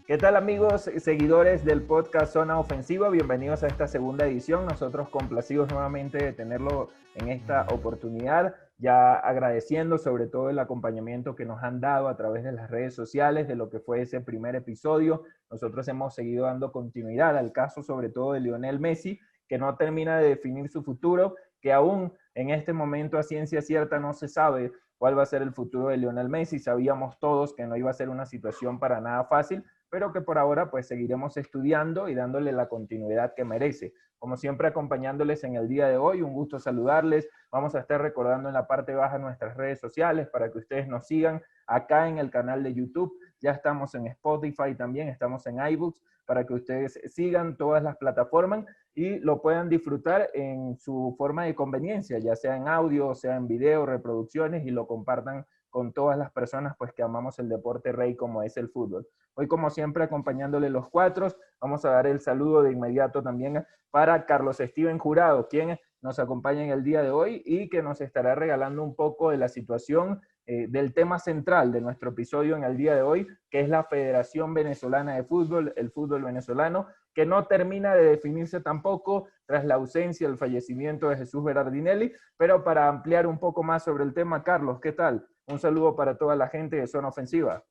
¿Qué tal, amigos seguidores del podcast Zona Ofensiva? Bienvenidos a esta segunda edición. Nosotros complacidos nuevamente de tenerlo en esta oportunidad, ya agradeciendo sobre todo el acompañamiento que nos han dado a través de las redes sociales de lo que fue ese primer episodio. Nosotros hemos seguido dando continuidad al caso sobre todo de Lionel Messi, que no termina de definir su futuro, que aún en este momento a ciencia cierta no se sabe cuál va a ser el futuro de Lionel Messi. Sabíamos todos que no iba a ser una situación para nada fácil, pero que por ahora pues seguiremos estudiando y dándole la continuidad que merece. Como siempre, acompañándoles en el día de hoy, un gusto saludarles. Vamos a estar recordando en la parte baja nuestras redes sociales para que ustedes nos sigan acá en el canal de YouTube. Ya estamos en Spotify también, estamos en iBooks, para que ustedes sigan todas las plataformas y lo puedan disfrutar en su forma de conveniencia, ya sea en audio, sea en video, reproducciones, y lo compartan con todas las personas pues que amamos el deporte rey como es el fútbol. Hoy, como siempre, acompañándole los cuatro, vamos a dar el saludo de inmediato también para Carlos Steven Jurado, quien nos acompaña en el día de hoy y que nos estará regalando un poco de la situación del tema central de nuestro episodio en el día de hoy, que es la Federación Venezolana de Fútbol, el fútbol venezolano, que no termina de definirse tampoco tras la ausencia, el fallecimiento de Jesús Berardinelli. Pero para ampliar un poco más sobre el tema, Carlos, ¿qué tal? Un saludo para toda la gente de Zona Ofensiva.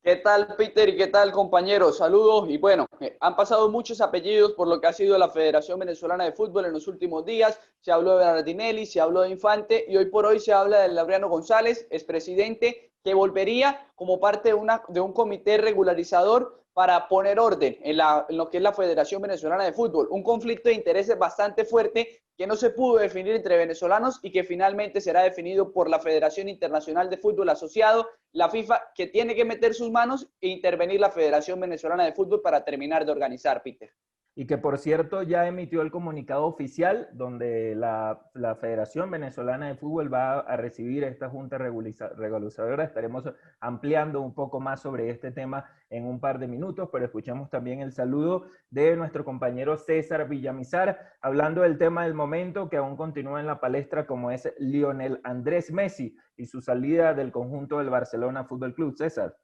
¿Qué tal, Peter? ¿Y qué tal, compañeros? Saludos. Y bueno, han pasado muchos apellidos por lo que ha sido la Federación Venezolana de Fútbol en los últimos días. Se habló de Berardinelli, se habló de Infante y hoy por hoy se habla de Laureano González, expresidente, que volvería como parte de un comité regularizador para poner orden en lo que es la Federación Venezolana de Fútbol. Un conflicto de intereses bastante fuerte que no se pudo definir entre venezolanos y que finalmente será definido por la Federación Internacional de Fútbol Asociado, la FIFA, que tiene que meter sus manos e intervenir la Federación Venezolana de Fútbol para terminar de organizar, Peter. Y que, por cierto, ya emitió el comunicado oficial donde la Federación Venezolana de Fútbol va a recibir esta junta regularizadora. Estaremos ampliando un poco más sobre este tema en un par de minutos, pero escuchamos también el saludo de nuestro compañero César Villamizar, hablando del tema del momento que aún continúa en la palestra, como es Lionel Andrés Messi y su salida del conjunto del Barcelona Fútbol Club. César.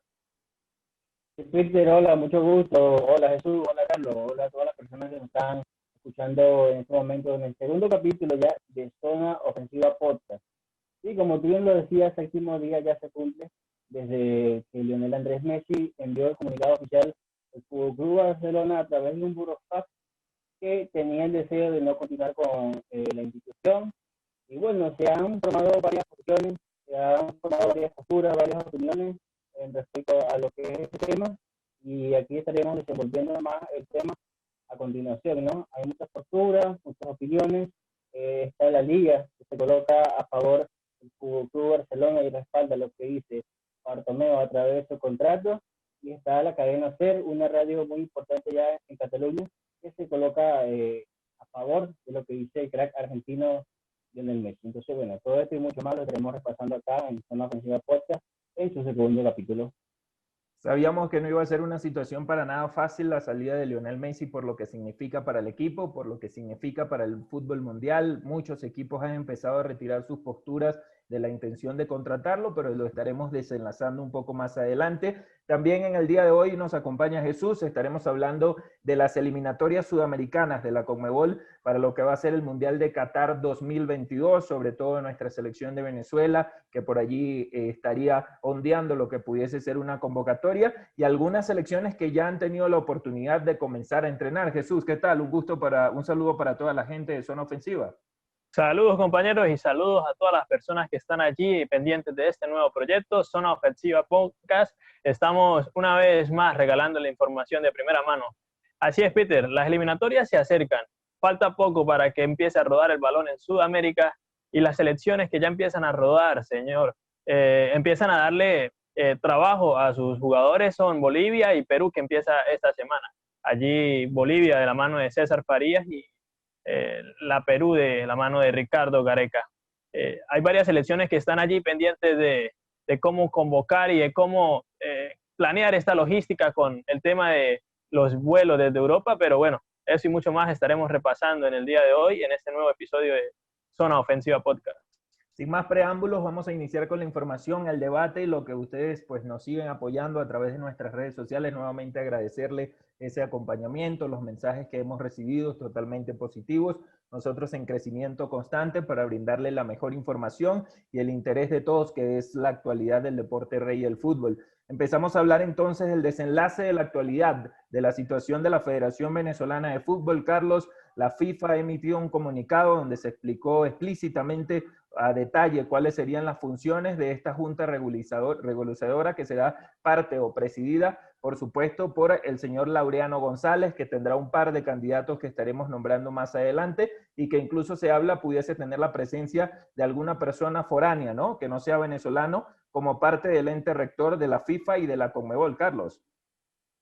Peter, hola, mucho gusto. Hola Jesús, hola Carlos, hola a todas las personas que nos están escuchando en este momento en el segundo capítulo ya de Zona Ofensiva Podcast. Sí, como tú bien lo decías, el séptimo día ya se cumple desde que Lionel Andrés Messi envió el comunicado oficial del Club Barcelona a través de un burofax que tenía el deseo de no continuar con la institución. Y bueno, se han formado varias posiciones, se han formado varias posturas, varias opiniones en respecto a lo que es este tema, y aquí estaremos desenvolviendo más el tema a continuación, ¿no? Hay muchas posturas, muchas opiniones. Está la liga que se coloca a favor del Club Barcelona y respalda lo que dice Bartomeu a través de su contrato, y está la cadena SER, una radio muy importante ya en Cataluña, que se coloca a favor de lo que dice el crack argentino Lionel Messi. Entonces, bueno, todo esto y mucho más lo estaremos repasando acá en Zona Ofensiva Podcast en su segundo capítulo. Sabíamos que no iba a ser una situación para nada fácil la salida de Lionel Messi, por lo que significa para el equipo, por lo que significa para el fútbol mundial. Muchos equipos han empezado a retirar sus posturas de la intención de contratarlo, pero lo estaremos desenlazando un poco más adelante. También en el día de hoy nos acompaña Jesús. Estaremos hablando de las eliminatorias sudamericanas de la Conmebol para lo que va a ser el Mundial de Qatar 2022, sobre todo nuestra selección de Venezuela, que por allí estaría ondeando lo que pudiese ser una convocatoria, y algunas selecciones que ya han tenido la oportunidad de comenzar a entrenar. Jesús, ¿qué tal? Un saludo para toda la gente de Zona Ofensiva. Saludos, compañeros, y saludos a todas las personas que están allí pendientes de este nuevo proyecto, Zona Ofensiva Podcast. Estamos una vez más regalando la información de primera mano. Así es, Peter, las eliminatorias se acercan. Falta poco para que empiece a rodar el balón en Sudamérica, y las selecciones que ya empiezan a rodar, señor, empiezan a darle trabajo a sus jugadores, son Bolivia y Perú, que empieza esta semana. allí Bolivia de la mano de César Farías y la Perú de la mano de Ricardo Gareca. Hay varias selecciones que están allí pendientes de cómo convocar y de cómo planear esta logística con el tema de los vuelos desde Europa, pero bueno, eso y mucho más estaremos repasando en el día de hoy en este nuevo episodio de Zona Ofensiva Podcast. Sin más preámbulos, vamos a iniciar con la información, el debate y lo que ustedes pues nos siguen apoyando a través de nuestras redes sociales. Nuevamente agradecerle ese acompañamiento, los mensajes que hemos recibido totalmente positivos. Nosotros en crecimiento constante para brindarle la mejor información y el interés de todos, que es la actualidad del deporte rey y el fútbol. Empezamos a hablar entonces del desenlace de la actualidad, de la situación de la Federación Venezolana de Fútbol. Carlos, la FIFA ha emitido un comunicado donde se explicó explícitamente a detalle cuáles serían las funciones de esta junta regularizadora que será parte o presidida, por supuesto, por el señor Laureano González, que tendrá un par de candidatos que estaremos nombrando más adelante y que incluso se habla pudiese tener la presencia de alguna persona foránea, ¿no? Que no sea venezolano, como parte del ente rector de la FIFA y de la Conmebol, Carlos.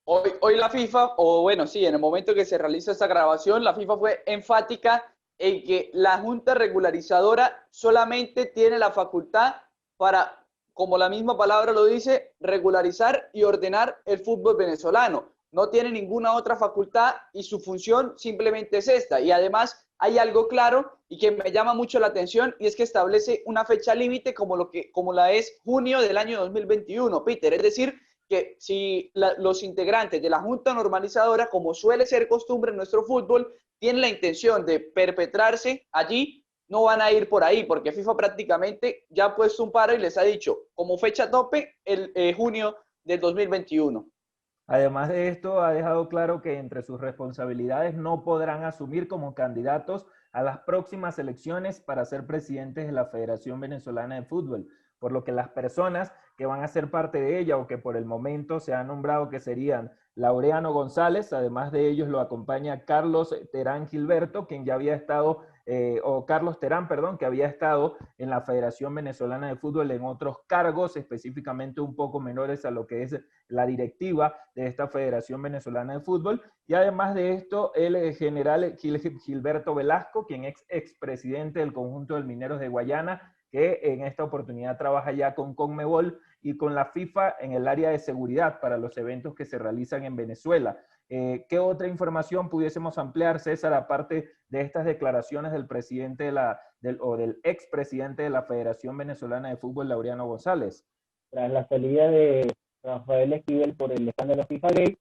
Hoy la FIFA, o bueno, sí, en el momento que se realiza esta grabación, la FIFA fue enfática en que la Junta Regularizadora solamente tiene la facultad para, como la misma palabra lo dice, regularizar y ordenar el fútbol venezolano. No tiene ninguna otra facultad y su función simplemente es esta. Y además hay algo claro y que me llama mucho la atención, y es que establece una fecha límite como la es junio del año 2021, Peter. Es decir, que si los integrantes de la Junta Normalizadora, como suele ser costumbre en nuestro fútbol, tienen la intención de perpetrarse allí, no van a ir por ahí, porque FIFA prácticamente ya ha puesto un paro y les ha dicho, como fecha tope, el junio del 2021. Además de esto, ha dejado claro que entre sus responsabilidades no podrán asumir como candidatos a las próximas elecciones para ser presidentes de la Federación Venezolana de Fútbol, por lo que las personas que van a ser parte de ella o que por el momento se han nombrado que serían Laureano González, además de ellos lo acompaña Carlos Terán Gilberto, quien ya había estado, Carlos Terán, perdón, que había estado en la Federación Venezolana de Fútbol en otros cargos, específicamente un poco menores a lo que es la directiva de esta Federación Venezolana de Fútbol. Y además de esto, el general Gilberto Velasco, quien es expresidente del conjunto de Mineros de Guayana, que en esta oportunidad trabaja ya con Conmebol y con la FIFA en el área de seguridad para los eventos que se realizan en Venezuela. ¿Qué otra información pudiésemos ampliar, César, aparte de estas declaraciones del presidente del expresidente de la Federación Venezolana de Fútbol, Laureano González? Tras la salida de Rafael Esquivel por el escándalo FIFA Gate,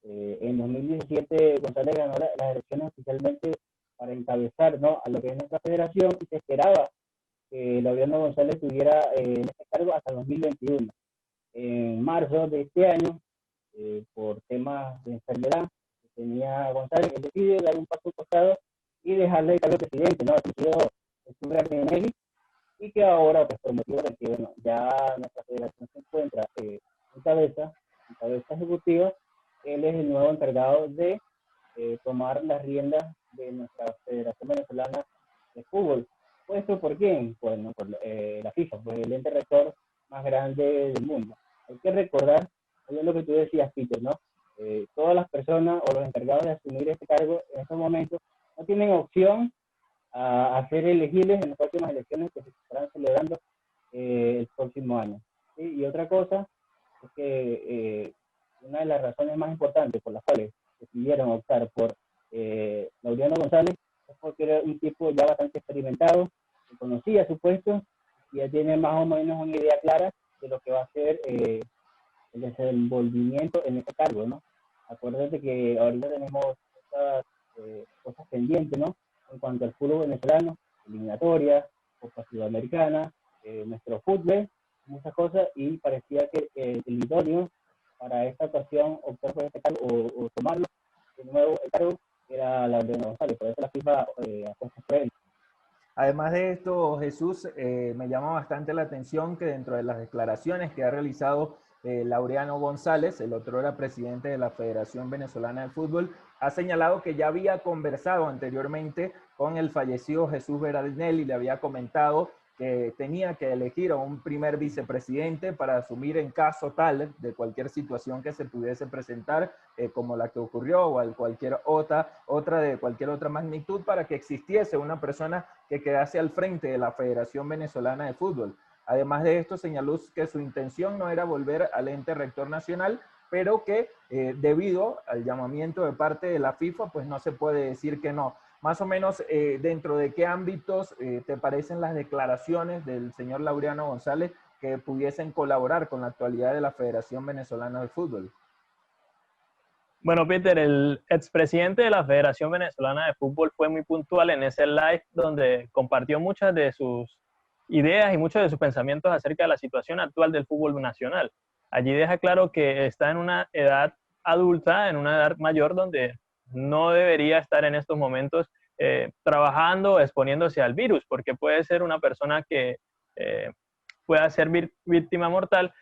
en 2017 González ganó las elecciones oficialmente para encabezar, ¿no?, a lo que es nuestra federación, y se esperaba que Laureano González estuviera en este cargo hasta 2021. En marzo de este año, por temas de enfermedad que tenía González, él decide dar un paso costado y dejarle el cargo de presidente, ¿no?, al presidente Jesús Gardinelli, y que ahora, pues por motivo de que bueno, ya nuestra federación se encuentra en cabeza ejecutiva, él es el nuevo encargado de tomar las riendas de nuestra Federación Venezolana de Fútbol. ¿Puesto por quién? Bueno, por la FIFA, pues el ente rector más grande del mundo. Hay que recordar, es lo que tú decías, Peter, ¿no? Todas las personas o los encargados de asumir este cargo en estos momentos no tienen opción a ser elegibles en las próximas elecciones que se estarán celebrando el próximo año. ¿Sí? Y otra cosa es que una de las razones más importantes por las cuales decidieron optar por Laureano González es porque era un tipo ya bastante experimentado, que conocía su puesto y ya tiene más o menos una idea clara de lo que va a ser el desenvolvimiento en este cargo, ¿no? Acuérdate que ahorita tenemos estas cosas pendientes, ¿no?, en cuanto al fútbol venezolano, eliminatorias, Copa Sudamericana, nuestro fútbol, muchas cosas, y parecía que el idóneo para esta ocasión optar por este cargo o tomarlo de nuevo el cargo era Laureano González. Por eso la FIFA apuesta por él. Además de esto, Jesús, me llama bastante la atención que dentro de las declaraciones que ha realizado Laureano González, el otro era presidente de la Federación Venezolana de Fútbol, ha señalado que ya había conversado anteriormente con el fallecido Jesús Gardinelli y le había comentado que tenía que elegir a un primer vicepresidente para asumir en caso tal de cualquier situación que se pudiese presentar, como la que ocurrió o cualquier otra de cualquier otra magnitud, para que existiese una persona que quedase al frente de la Federación Venezolana de Fútbol. Además de esto, señaló que su intención no era volver al ente rector nacional, pero que debido al llamamiento de parte de la FIFA, pues no se puede decir que no. Más o menos, ¿dentro de qué ámbitos te parecen las declaraciones del señor Laureano González que pudiesen colaborar con la actualidad de la Federación Venezolana de Fútbol? Bueno, Peter, el expresidente de la Federación Venezolana de Fútbol fue muy puntual en ese live donde compartió muchas de sus ideas y muchos de sus pensamientos acerca de la situación actual del fútbol nacional. Allí deja claro que está en una edad adulta, en una edad mayor, donde no debería estar en estos momentos trabajando, exponiéndose al virus, porque puede ser una persona que pueda ser víctima mortal,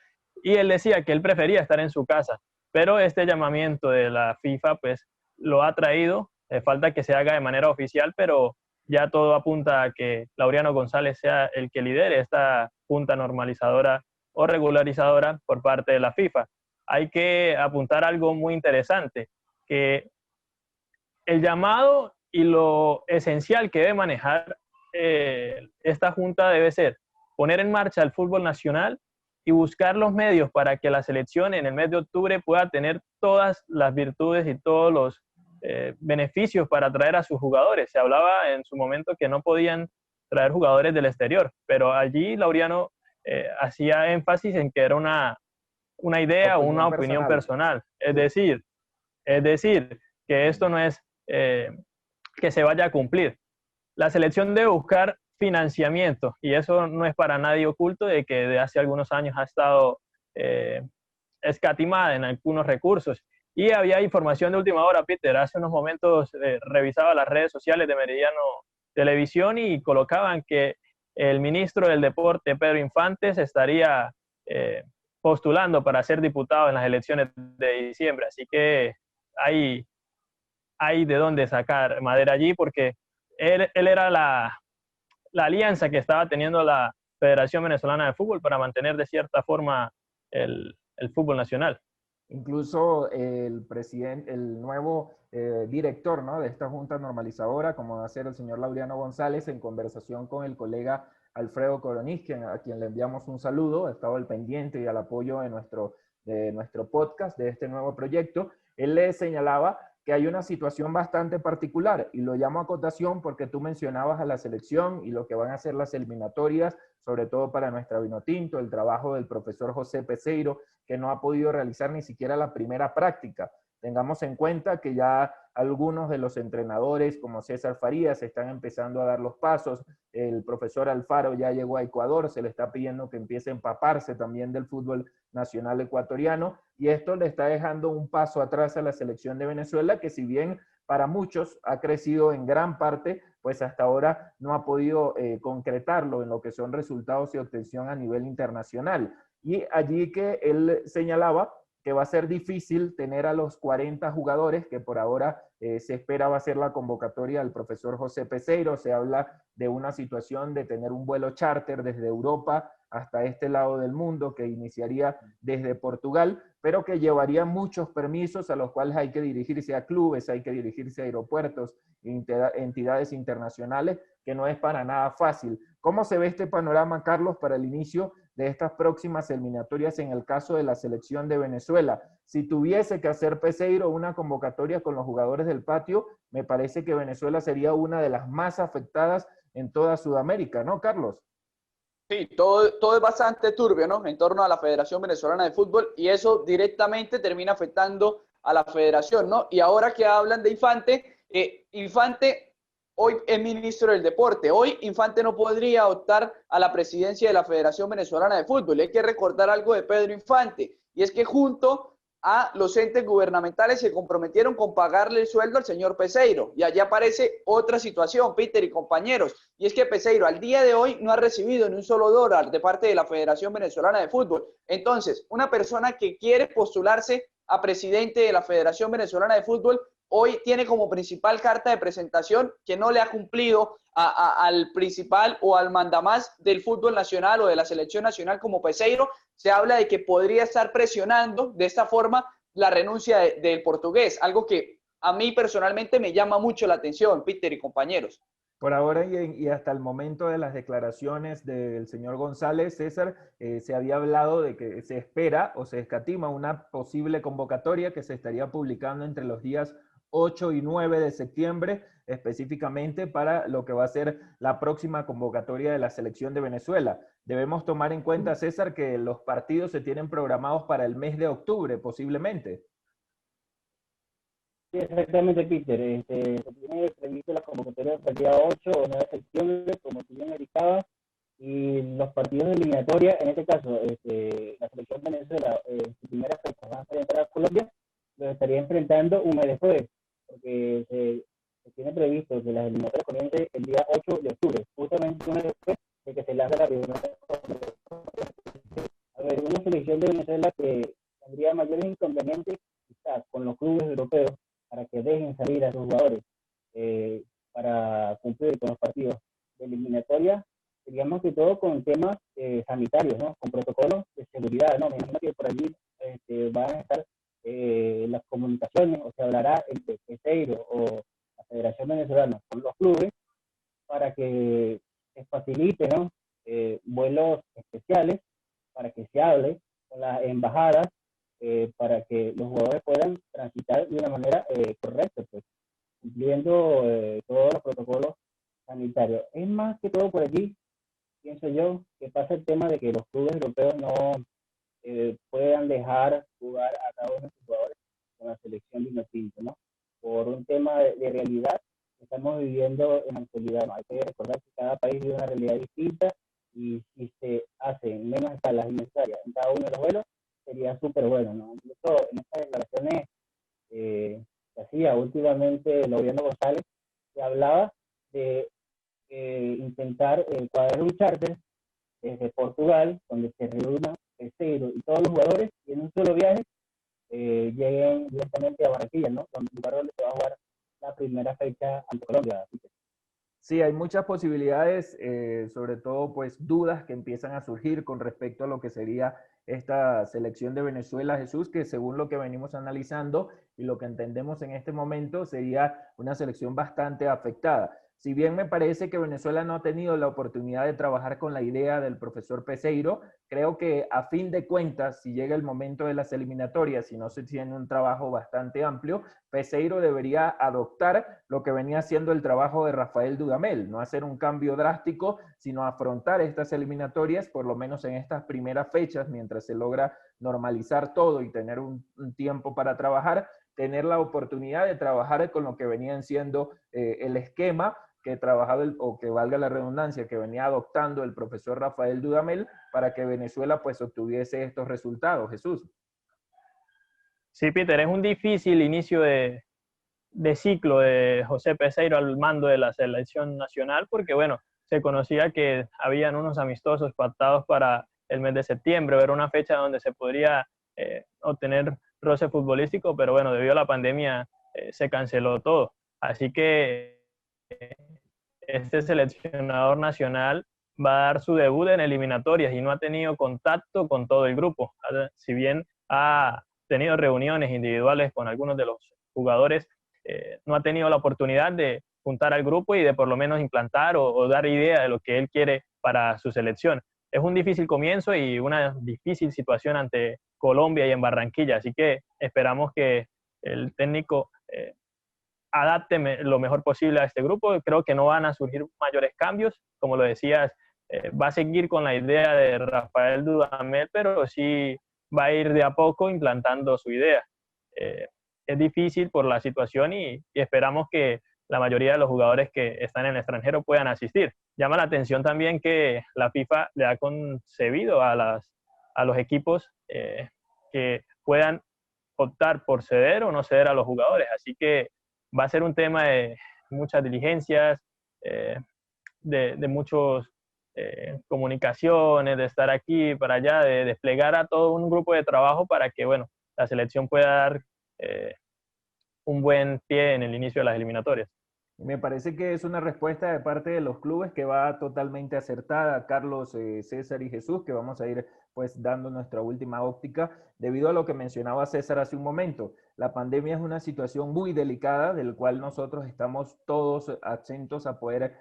y él decía que él prefería estar en su casa, pero este llamamiento de la FIFA pues lo ha traído, falta que se haga de manera oficial, pero ya todo apunta a que Laureano González sea el que lidere esta junta normalizadora o regularizadora por parte de la FIFA. Hay que apuntar algo muy interesante, que el llamado y lo esencial que debe manejar esta junta debe ser poner en marcha el fútbol nacional y buscar los medios para que la selección en el mes de octubre pueda tener todas las virtudes y todos los beneficios para atraer a sus jugadores. Se hablaba en su momento que no podían traer jugadores del exterior, pero allí Laureano hacía énfasis en que era una idea o una opinión personal. Es decir, que esto no es que se vaya a cumplir. La selección debe buscar financiamiento, y eso no es para nadie oculto, de que de hace algunos años ha estado escatimada en algunos recursos. Y había información de última hora, Peter, hace unos momentos revisaba las redes sociales de Meridiano Televisión y colocaban que el ministro del Deporte, Pedro Infante, se estaría postulando para ser diputado en las elecciones de diciembre. Así que hay de dónde sacar madera allí, porque él era la alianza que estaba teniendo la Federación Venezolana de Fútbol para mantener de cierta forma el fútbol nacional. Incluso el nuevo director, ¿no?, de esta junta normalizadora, como va a ser el señor Laureano González, en conversación con el colega Alfredo Coronis, a quien le enviamos un saludo, ha estado al pendiente y al apoyo de nuestro podcast, de este nuevo proyecto. Él le señalaba que hay una situación bastante particular, y lo llamo a acotación porque tú mencionabas a la selección y lo que van a ser las eliminatorias, sobre todo para nuestra Vinotinto, el trabajo del profesor José Peseiro, que no ha podido realizar ni siquiera la primera práctica. Tengamos en cuenta que ya algunos de los entrenadores, como César Farías, están empezando a dar los pasos. El profesor Alfaro ya llegó a Ecuador, se le está pidiendo que empiece a empaparse también del fútbol nacional ecuatoriano, y esto le está dejando un paso atrás a la selección de Venezuela, que si bien para muchos ha crecido en gran parte, pues hasta ahora no ha podido concretarlo en lo que son resultados y obtención a nivel internacional. Y allí que él señalaba que va a ser difícil tener a los 40 jugadores, que por ahora se espera va a ser la convocatoria del profesor José Peseiro. Se habla de una situación de tener un vuelo charter desde Europa hasta este lado del mundo, que iniciaría desde Portugal, pero que llevaría muchos permisos, a los cuales hay que dirigirse a clubes, hay que dirigirse a aeropuertos, entidades internacionales, que no es para nada fácil. ¿Cómo se ve este panorama, Carlos, para el inicio de estas próximas eliminatorias en el caso de la selección de Venezuela? Si tuviese que hacer Peseiro una convocatoria con los jugadores del patio, me parece que Venezuela sería una de las más afectadas en toda Sudamérica, ¿no, Carlos? Sí, todo es bastante turbio, ¿no?, en torno a la Federación Venezolana de Fútbol, y eso directamente termina afectando a la federación, ¿no? Y ahora que hablan de Infante, Infante hoy es ministro del Deporte. Hoy Infante no podría optar a la presidencia de la Federación Venezolana de Fútbol. Hay que recordar algo de Pedro Infante, y es que junto a los entes gubernamentales se comprometieron con pagarle el sueldo al señor Peseiro. Y allí aparece otra situación, Peter y compañeros, y es que Peseiro al día de hoy no ha recibido ni un solo dólar de parte de la Federación Venezolana de Fútbol. Entonces, una persona que quiere postularse a presidente de la Federación Venezolana de Fútbol hoy tiene como principal carta de presentación que no le ha cumplido al principal o al mandamás del fútbol nacional o de la selección nacional como Peseiro. Se habla de que podría estar presionando de esta forma la renuncia del portugués, algo que a mí personalmente me llama mucho la atención, Peter y compañeros. Por ahora y hasta el momento de las declaraciones del señor González, César, se había hablado de que se espera o se escatima una posible convocatoria que se estaría publicando entre los días 8 y 9 de septiembre, específicamente para lo que va a ser la próxima convocatoria de la selección de Venezuela. Debemos tomar en cuenta, César, que los partidos se tienen programados para el mes de octubre, posiblemente. Sí, exactamente, Peter. Se tiene previsto la convocatoria para el día 8 o 9 de septiembre, como tú bien indicabas, y los partidos de eliminatoria, en este caso, la selección de Venezuela, su primera fecha va a enfrentar a Colombia, los estaría enfrentando un mes después, porque se tiene previsto que las eliminatorias comiencen el día 8 de octubre, justamente un mes después de que se lance la primera fecha. A ver, una selección de Venezuela que tendría mayores inconvenientes quizás con los clubes europeos para que dejen salir a sus jugadores para cumplir con los partidos de eliminatoria, sería más que todo con temas sanitarios, ¿no? Con protocolos de seguridad, ¿no? Me imagino que por allí van a estar las comunicaciones, o se hablará entre Peseiro o la Federación Venezolana con los clubes para que se facilite, ¿no? Vuelos especiales para que se hable con las embajadas para que los jugadores puedan transitar de una manera correcta, pues, cumpliendo todos los protocolos sanitarios. Es más que todo por allí, pienso yo, que pasa el tema de que los clubes europeos no puedan dejar jugar a cada uno de sus jugadores con la selección de Inotinto, ¿no? Por un tema de realidad que estamos viviendo en la actualidad, ¿no? Hay que recordar que cada país vive una realidad distinta y si se hacen menos escalas innecesarias en cada uno de los vuelos, sería súper bueno, ¿no? Incluso en estas declaraciones que hacía últimamente el gobierno González, se hablaba de intentar cuadrar un charter desde Portugal, donde se reúnan Peseiro y todos los jugadores y en un solo viaje lleguen directamente a Barranquilla, ¿no? Lugar donde se va a jugar la primera fecha ante Colombia. Sí, hay muchas posibilidades, sobre todo pues dudas que empiezan a surgir con respecto a lo que sería esta selección de Venezuela, Jesús, que según lo que venimos analizando y lo que entendemos en este momento sería una selección bastante afectada. Si bien me parece que Venezuela no ha tenido la oportunidad de trabajar con la idea del profesor Peseiro, creo que a fin de cuentas, si llega el momento de las eliminatorias, si no se tiene un trabajo bastante amplio, Peseiro debería adoptar lo que venía siendo el trabajo de Rafael Dudamel, no hacer un cambio drástico, sino afrontar estas eliminatorias, por lo menos en estas primeras fechas, mientras se logra normalizar todo y tener un tiempo para trabajar, tener la oportunidad de trabajar con lo que venían siendo el esquema que trabajaba, o que valga la redundancia, que venía adoptando el profesor Rafael Dudamel para que Venezuela pues obtuviese estos resultados. Jesús. Sí, Peter, es un difícil inicio de ciclo de José Peseiro al mando de la selección nacional porque, bueno, se conocía que habían unos amistosos pactados para el mes de septiembre, era una fecha donde se podría obtener roce futbolístico, pero bueno, debido a la pandemia se canceló todo. Así que este seleccionador nacional va a dar su debut en eliminatorias y no ha tenido contacto con todo el grupo. Si bien ha tenido reuniones individuales con algunos de los jugadores, no ha tenido la oportunidad de juntar al grupo y de por lo menos implantar o dar idea de lo que él quiere para su selección. Es un difícil comienzo y una difícil situación ante Colombia y en Barranquilla, así que esperamos que el técnico adapte lo mejor posible a este grupo. Creo que no van a surgir mayores cambios, como lo decías, va a seguir con la idea de Rafael Dudamel, pero sí va a ir de a poco implantando su idea. Es difícil por la situación y esperamos que la mayoría de los jugadores que están en el extranjero puedan asistir. Llama la atención también que la FIFA le ha concebido a los equipos que puedan optar por ceder o no ceder a los jugadores, así que va a ser un tema de muchas diligencias, de muchas comunicaciones, de estar aquí para allá, de desplegar a todo un grupo de trabajo para que, bueno, la selección pueda dar un buen pie en el inicio de las eliminatorias. Me parece que es una respuesta de parte de los clubes que va totalmente acertada, Carlos, César y Jesús, que vamos a ir pues dando nuestra última óptica, debido a lo que mencionaba César hace un momento. La pandemia es una situación muy delicada, del cual nosotros estamos todos atentos a poder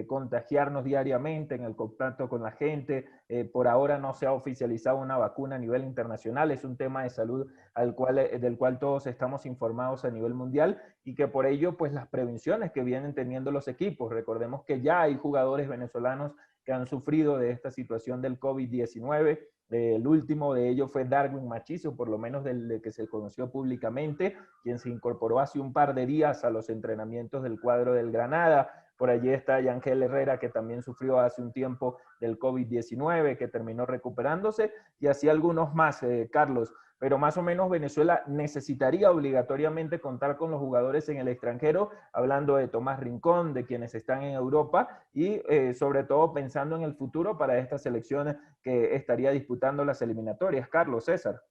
contagiarnos diariamente en el contacto con la gente. Por ahora no se ha oficializado una vacuna a nivel internacional, es un tema de salud del cual todos estamos informados a nivel mundial, y que por ello pues las prevenciones que vienen teniendo los equipos, recordemos que ya hay jugadores venezolanos que han sufrido de esta situación del COVID-19. El último de ellos fue Darwin Machizo, por lo menos del que se conoció públicamente, quien se incorporó hace un par de días a los entrenamientos del cuadro del Granada. Por allí está Yangel Herrera, que también sufrió hace un tiempo del COVID-19, que terminó recuperándose, y así algunos más, Carlos. Pero más o menos Venezuela necesitaría obligatoriamente contar con los jugadores en el extranjero, hablando de Tomás Rincón, de quienes están en Europa, y sobre todo pensando en el futuro para esta selección que estaría disputando las eliminatorias. Carlos, César.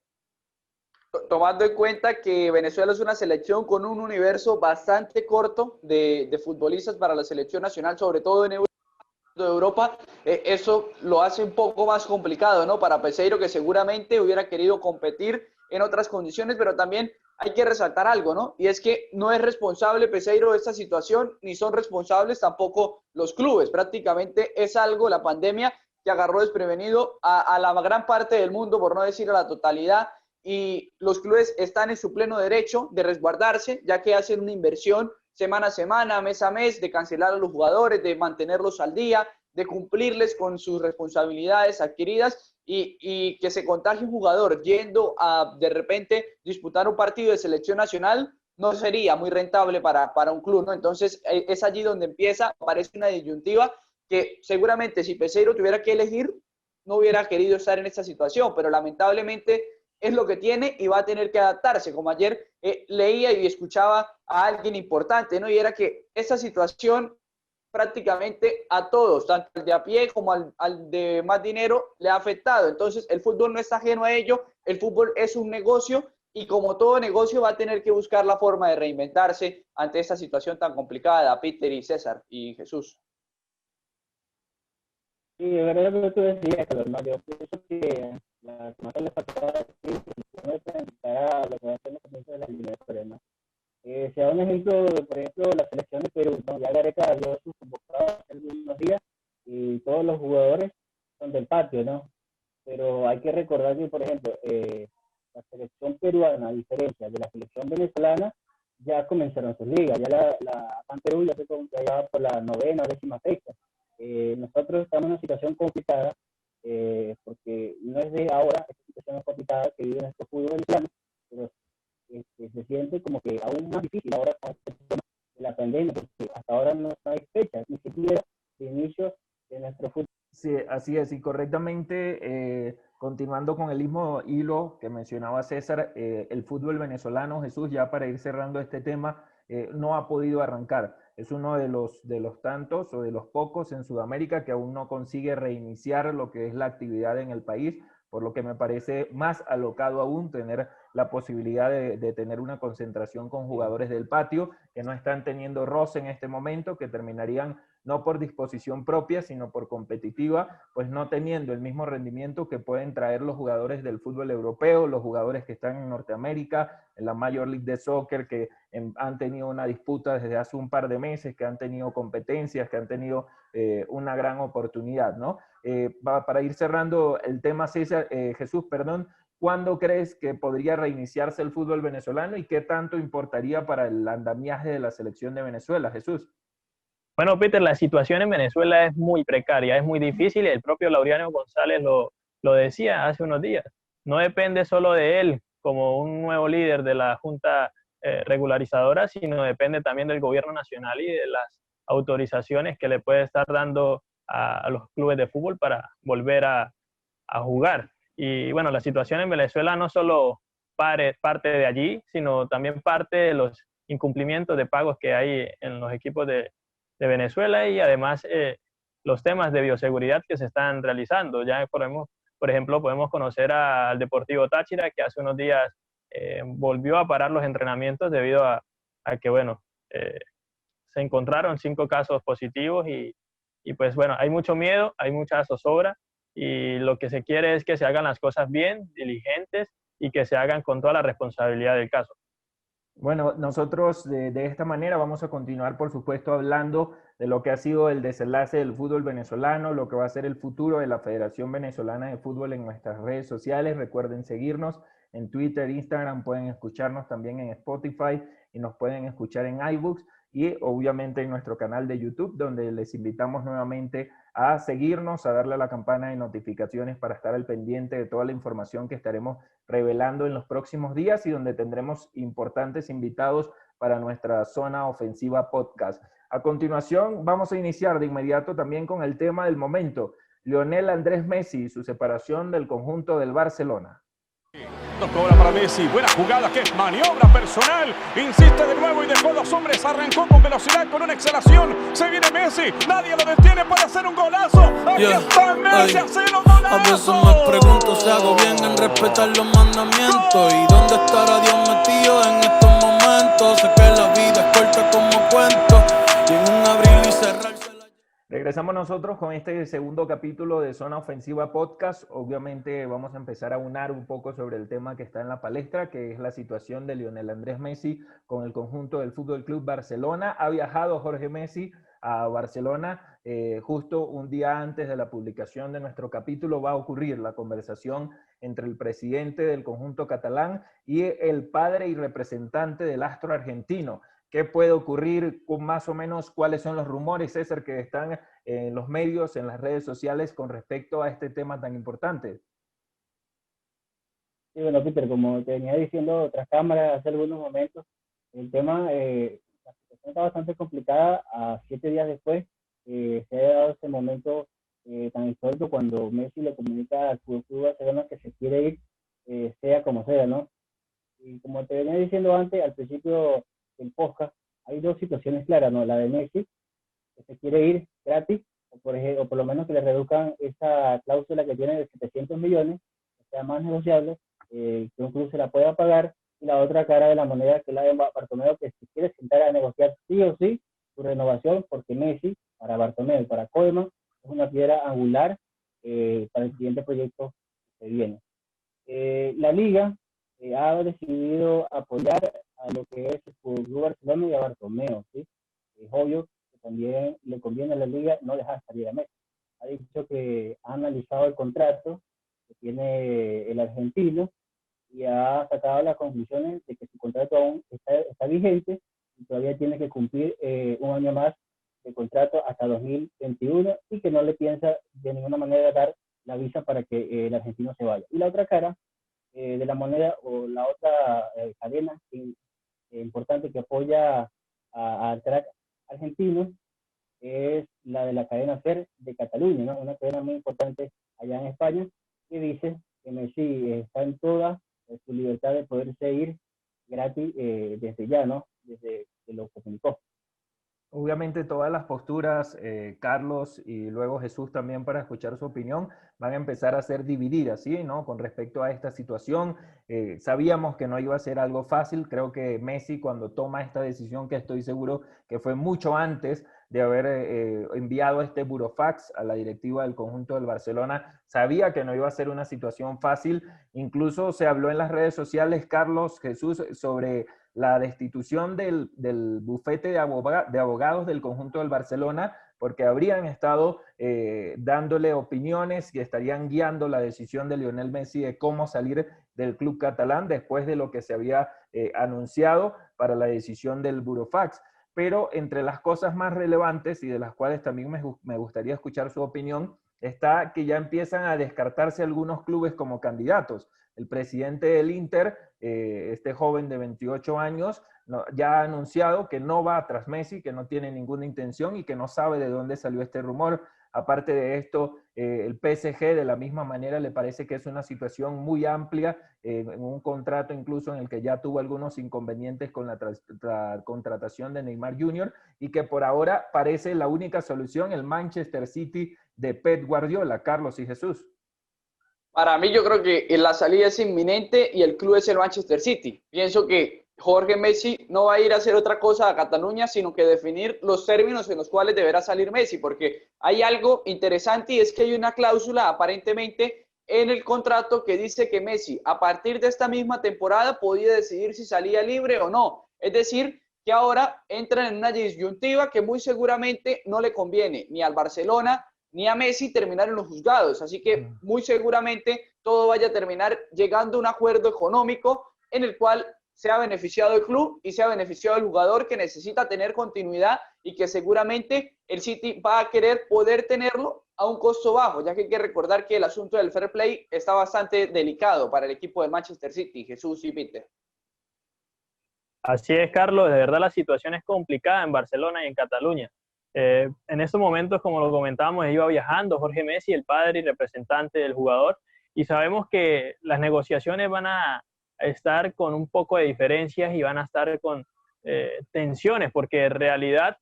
Tomando en cuenta que Venezuela es una selección con un universo bastante corto de futbolistas para la selección nacional, sobre todo en Europa, eso lo hace un poco más complicado, ¿no? Para Peseiro, que seguramente hubiera querido competir en otras condiciones, pero también hay que resaltar algo, ¿no? Y es que no es responsable Peseiro de esta situación, ni son responsables tampoco los clubes. Prácticamente es algo, la pandemia, que agarró desprevenido a la gran parte del mundo, por no decir a la totalidad, y los clubes están en su pleno derecho de resguardarse, ya que hacen una inversión semana a semana, mes a mes, de cancelar a los jugadores, de mantenerlos al día, de cumplirles con sus responsabilidades adquiridas, y que se contagie un jugador yendo a de repente disputar un partido de selección nacional no sería muy rentable para un club, ¿no? Entonces es allí donde aparece una disyuntiva que seguramente si Peseiro tuviera que elegir no hubiera querido estar en esta situación, pero lamentablemente es lo que tiene y va a tener que adaptarse. Como ayer leía y escuchaba a alguien importante, ¿no? Y era que esta situación prácticamente a todos, tanto al de a pie como al de más dinero, le ha afectado. Entonces, el fútbol no está ajeno a ello, el fútbol es un negocio y como todo negocio va a tener que buscar la forma de reinventarse ante esta situación tan complicada. Peter y César y Jesús. Sí, de verdad lo que tú decías, Carlos, ¿no? Yo pienso que la semana pasada no presentará lo que va a ser los comienzos de la eliminatoria, ¿no? Se da un ejemplo, por ejemplo, la selección de Perú, ¿no? Ya Gareca dio sus convocados hace unos días y todos los jugadores son del patio, ¿no? Pero hay que recordar que, por ejemplo, la selección peruana, a diferencia de la selección venezolana, ya comenzaron sus ligas. Ya la Perú ya va por la 9ª o 10ª fecha. Nosotros estamos en una situación complicada porque no es de ahora, esta situación es complicada que vive nuestro fútbol venezolano, pero se siente como que aún más difícil ahora con este tema de la pandemia, porque hasta ahora no hay fecha, ni siquiera de inicio de nuestro fútbol. Sí, así es, y correctamente, continuando con el mismo hilo que mencionaba César, el fútbol venezolano, Jesús, ya para ir cerrando este tema, no ha podido arrancar. Es uno de los tantos o de los pocos en Sudamérica que aún no consigue reiniciar lo que es la actividad en el país, por lo que me parece más alocado aún tener la posibilidad de tener una concentración con jugadores del patio que no están teniendo roce en este momento, que terminarían no por disposición propia, sino por competitiva, pues no teniendo el mismo rendimiento que pueden traer los jugadores del fútbol europeo, los jugadores que están en Norteamérica, en la Major League de Soccer, que han tenido una disputa desde hace un par de meses, que han tenido competencias, que han tenido una gran oportunidad, ¿no? Para ir cerrando el tema, César, Jesús, perdón, ¿cuándo crees que podría reiniciarse el fútbol venezolano y qué tanto importaría para el andamiaje de la selección de Venezuela, Jesús? Bueno, Peter, la situación en Venezuela es muy precaria, es muy difícil y el propio Laureano González lo decía hace unos días. No depende solo de él como un nuevo líder de la Junta Regularizadora, sino depende también del gobierno nacional y de las autorizaciones que le puede estar dando a los clubes de fútbol para volver a jugar. Y bueno, la situación en Venezuela no solo parte de allí, sino también parte de los incumplimientos de pagos que hay en los equipos de Venezuela y además los temas de bioseguridad que se están realizando. Ya por ejemplo, podemos conocer al Deportivo Táchira, que hace unos días volvió a parar los entrenamientos debido a a que, bueno, se encontraron 5 casos positivos y pues bueno, hay mucho miedo, hay mucha zozobra y lo que se quiere es que se hagan las cosas bien, diligentes y que se hagan con toda la responsabilidad del caso. Bueno, nosotros de esta manera vamos a continuar, por supuesto, hablando de lo que ha sido el desenlace del fútbol venezolano, lo que va a ser el futuro de la Federación Venezolana de Fútbol en nuestras redes sociales. Recuerden seguirnos en Twitter, Instagram, pueden escucharnos también en Spotify y nos pueden escuchar en iBooks y obviamente en nuestro canal de YouTube, donde les invitamos nuevamente a seguirnos, a darle a la campana de notificaciones para estar al pendiente de toda la información que estaremos revelando en los próximos días y donde tendremos importantes invitados para nuestra Zona Ofensiva Podcast. A continuación, vamos a iniciar de inmediato también con el tema del momento. Lionel Andrés Messi y su separación del conjunto del Barcelona. Lo cobra para Messi, buena jugada, que es maniobra personal, insiste de nuevo y dejó 2 hombres, arrancó con velocidad, con una exhalación, se viene Messi, nadie lo detiene para hacer un golazo, aquí está Messi, hace un golazo. A veces me pregunto si hago bien en respetar los mandamientos y dónde estará Dios metido en estos momentos, sé que la vida es corta como cuento y en un abrir y cerrarse. Regresamos nosotros con este segundo capítulo de Zona Ofensiva Podcast. Obviamente vamos a empezar a unar un poco sobre el tema que está en la palestra, que es la situación de Lionel Andrés Messi con el conjunto del Fútbol Club Barcelona. Ha viajado Jorge Messi a Barcelona justo un día antes de la publicación de nuestro capítulo. Va a ocurrir la conversación entre el presidente del conjunto catalán y el padre y representante del astro argentino. ¿Qué puede ocurrir con más o menos cuáles son los rumores, César, que están en los medios, en las redes sociales con respecto a este tema tan importante? Sí, bueno, Peter, como te venía diciendo tras cámara hace algunos momentos, el tema, la situación está bastante complicada. A 7 días después se ha dado ese momento tan histórico cuando Messi le comunica al Club Barcelona que se quiere ir, sea como sea, ¿no? Y como te venía diciendo antes, al principio del podcast, hay 2 situaciones claras, ¿no? La de Messi, que se quiere ir gratis, o por lo menos que le reduzcan esa cláusula que tiene de 700 millones, que sea más negociable, que un club se la pueda pagar, y la otra cara de la moneda, que es la de Bartomeu, que se quiere sentar a negociar sí o sí su renovación, porque Messi, para Bartomeu y para Koeman, es una piedra angular para el siguiente proyecto que viene. La Liga ha decidido apoyar a lo que es el Club Barcelona y a Bartomeu, ¿sí? Es obvio que también le conviene a la Liga no dejar salir a Messi. Ha dicho que ha analizado el contrato que tiene el argentino y ha sacado las conclusiones de que su contrato aún está vigente y todavía tiene que cumplir un año más de contrato hasta 2021 y que no le piensa de ninguna manera dar la visa para que el argentino se vaya. Y la otra cara de la moneda o la otra cadena importante que apoya al crack argentino es la de la cadena SER de Cataluña, ¿no? Una cadena muy importante allá en España, que dice que Messi está en toda su libertad de poderse ir gratis desde ya, ¿no? Desde que lo comunicó. Obviamente todas las posturas, Carlos y luego Jesús también para escuchar su opinión, van a empezar a ser divididas, ¿sí? ¿No? Con respecto a esta situación. Sabíamos que no iba a ser algo fácil. Creo que Messi cuando toma esta decisión, que estoy seguro que fue mucho antes de haber enviado este burofax a la directiva del conjunto del Barcelona, sabía que no iba a ser una situación fácil. Incluso se habló en las redes sociales, Carlos, Jesús, sobre la destitución del bufete de abogados del conjunto del Barcelona, porque habrían estado dándole opiniones y estarían guiando la decisión de Lionel Messi de cómo salir del club catalán después de lo que se había anunciado para la decisión del burofax. Pero entre las cosas más relevantes y de las cuales también me gustaría escuchar su opinión, está que ya empiezan a descartarse algunos clubes como candidatos. El presidente del Inter, este joven de 28 años, ya ha anunciado que no va tras Messi, que no tiene ninguna intención y que no sabe de dónde salió este rumor. Aparte de esto, el PSG de la misma manera le parece que es una situación muy amplia, en un contrato incluso en el que ya tuvo algunos inconvenientes con la contratación de Neymar Jr. y que por ahora parece la única solución, el Manchester City de Pep Guardiola. Carlos y Jesús. Para mí yo creo que la salida es inminente y el club es el Manchester City. Pienso que Jorge Messi no va a ir a hacer otra cosa a Cataluña, sino que definir los términos en los cuales deberá salir Messi, porque hay algo interesante y es que hay una cláusula aparentemente en el contrato que dice que Messi a partir de esta misma temporada podía decidir si salía libre o no. Es decir, que ahora entran en una disyuntiva que muy seguramente no le conviene ni al Barcelona ni a Messi terminar en los juzgados. Así que muy seguramente todo vaya a terminar llegando a un acuerdo económico en el cual se ha beneficiado el club y se ha beneficiado el jugador que necesita tener continuidad y que seguramente el City va a querer poder tenerlo a un costo bajo, ya que hay que recordar que el asunto del fair play está bastante delicado para el equipo de Manchester City, Jesús y Peter. Así es, Carlos, de verdad la situación es complicada en Barcelona y en Cataluña. En estos momentos, como lo comentábamos, iba viajando Jorge Messi, el padre y representante del jugador, y sabemos que las negociaciones van a estar con un poco de diferencias y van a estar con tensiones, porque en realidad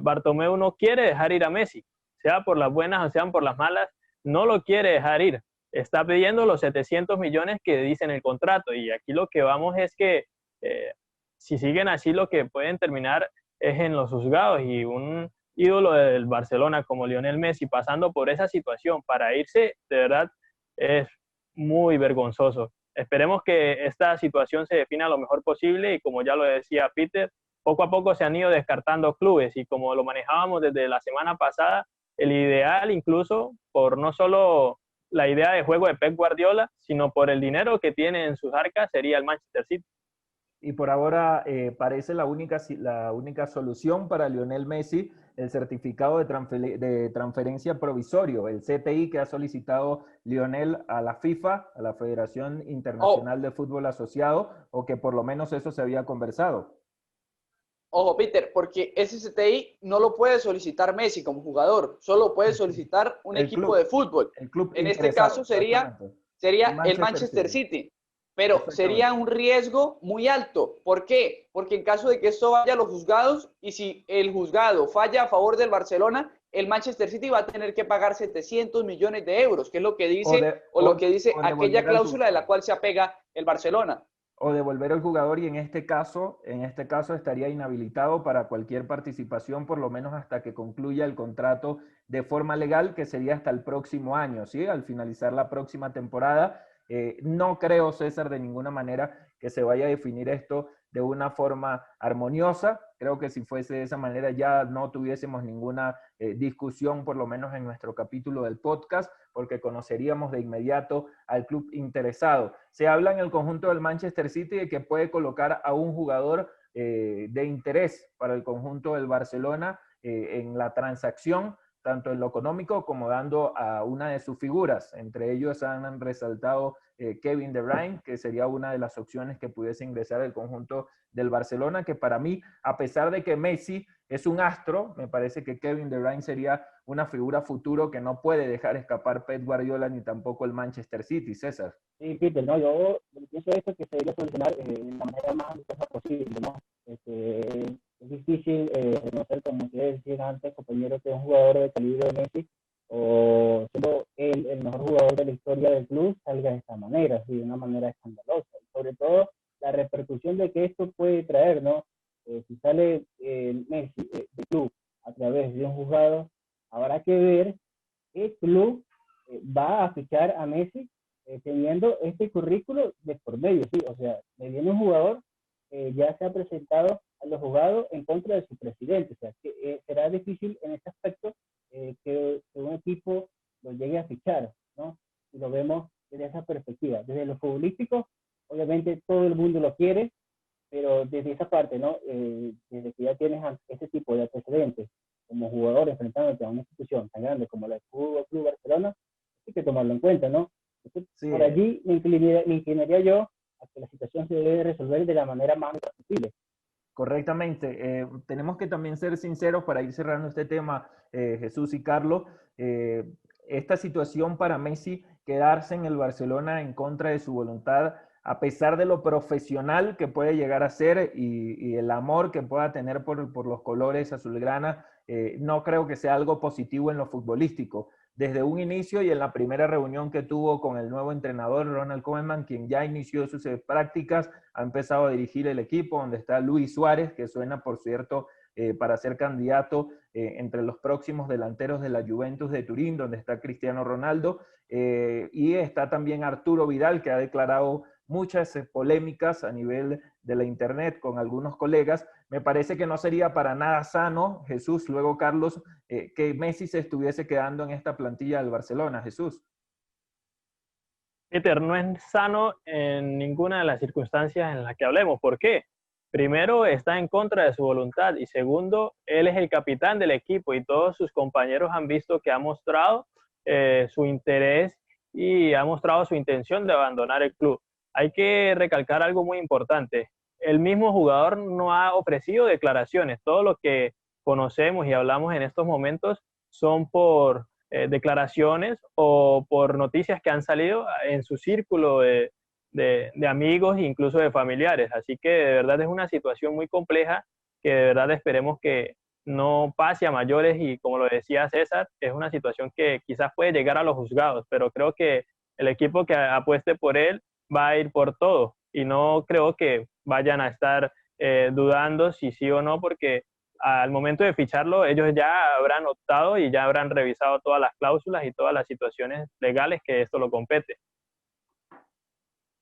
Bartomeu no quiere dejar ir a Messi, sea por las buenas o sean por las malas, no lo quiere dejar ir. Está pidiendo los 700 millones que dice en el contrato, y aquí lo que vamos es que si siguen así lo que pueden terminar es en los juzgados, y un ídolo del Barcelona como Lionel Messi pasando por esa situación para irse, de verdad es muy vergonzoso. Esperemos que esta situación se defina lo mejor posible y, como ya lo decía Peter, poco a poco se han ido descartando clubes, y como lo manejábamos desde la semana pasada, el ideal incluso por no solo la idea de juego de Pep Guardiola, sino por el dinero que tiene en sus arcas, sería el Manchester City. Y por ahora parece la única solución para Lionel Messi el certificado de transferencia provisorio, el CTI que ha solicitado Lionel a la FIFA, a la Federación Internacional de Fútbol Asociado, o que por lo menos eso se había conversado. Ojo, Peter, porque ese CTI no lo puede solicitar Messi como jugador, solo puede solicitar un equipo de fútbol. El club en este caso sería el Manchester City. Pero sería un riesgo muy alto. ¿Por qué? Porque en caso de que esto vaya a los juzgados, y si el juzgado falla a favor del Barcelona, el Manchester City va a tener que pagar 700 millones de euros, que es lo que dice lo que dice aquella cláusula de la cual se apega el Barcelona. O devolver al jugador, y en este caso estaría inhabilitado para cualquier participación, por lo menos hasta que concluya el contrato de forma legal, que sería hasta el próximo año, ¿sí? Al finalizar la próxima temporada. No creo, César, de ninguna manera que se vaya a definir esto de una forma armoniosa. Creo que si fuese de esa manera ya no tuviésemos ninguna discusión, por lo menos en nuestro capítulo del podcast, porque conoceríamos de inmediato al club interesado. Se habla en el conjunto del Manchester City de que puede colocar a un jugador de interés para el conjunto del Barcelona en la transacción, tanto en lo económico como dando a una de sus figuras. Entre ellos han resaltado Kevin De Bruyne, que sería una de las opciones que pudiese ingresar al conjunto del Barcelona, que para mí, a pesar de que Messi es un astro, me parece que Kevin De Bruyne sería una figura futuro que no puede dejar escapar Pep Guardiola ni tampoco el Manchester City, César. Sí, Peter, no, yo pienso esto que se debería solucionar de la manera más amistosa posible, ¿no? Es difícil reconocer, como ustedes decían antes, compañero, que es un jugador de calibre de Messi, o siendo el mejor jugador de la historia del club, salga de esta manera, así, de una manera escandalosa. Y sobre todo, la repercusión de que esto puede traer, ¿no? Si sale Messi del club a través de un juzgado, habrá que ver qué club va a fichar a Messi teniendo este currículo de por medio, ¿sí? O sea, me viene un jugador ya se ha presentado a los juzgados en contra de su presidente. O sea, que será difícil en este aspecto que un equipo lo llegue a fichar, ¿no? Y lo vemos desde esa perspectiva. Desde lo futbolístico, obviamente todo el mundo lo quiere, pero desde esa parte, ¿no? Desde que ya tienes ese tipo de antecedentes como jugador enfrentándote a una institución tan grande como la Fútbol Club Barcelona, hay que tomarlo en cuenta, ¿no? Entonces, sí, por allí me inclinaría yo a que la situación se debe resolver de la manera más posible. Correctamente. Tenemos que también ser sinceros para ir cerrando este tema, Jesús y Carlos. Esta situación para Messi, quedarse en el Barcelona en contra de su voluntad, a pesar de lo profesional que puede llegar a ser y el amor que pueda tener por los colores azulgrana, no creo que sea algo positivo en lo futbolístico. desde un inicio y en la primera reunión que tuvo con el nuevo entrenador Ronald Koeman, quien ya inició sus prácticas, ha empezado a dirigir el equipo, donde está Luis Suárez, que suena, por cierto, para ser candidato entre los próximos delanteros de la Juventus de Turín, donde está Cristiano Ronaldo, y está también Arturo Vidal, que ha declarado muchas polémicas a nivel de la internet con algunos colegas. Me parece que no sería para nada sano, Jesús, luego Carlos, que Messi se estuviese quedando en esta plantilla del Barcelona. Jesús. Peter, no es sano en ninguna de las circunstancias en las que hablemos. ¿Por qué? Primero, está en contra de su voluntad, y segundo, él es el capitán del equipo y todos sus compañeros han visto que ha mostrado su interés y ha mostrado su intención de abandonar el club. Hay que recalcar algo muy importante. El mismo jugador no ha ofrecido declaraciones. Todo lo que conocemos y hablamos en estos momentos son por declaraciones o por noticias que han salido en su círculo de amigos e incluso de familiares. Así que de verdad es una situación muy compleja que de verdad esperemos que no pase a mayores, y como lo decía César, es una situación que quizás puede llegar a los juzgados, pero creo que el equipo que apueste por él va a ir por todo y no creo que vayan a estar dudando si sí o no, porque al momento de ficharlo ellos ya habrán optado y ya habrán revisado todas las cláusulas y todas las situaciones legales que esto lo compete.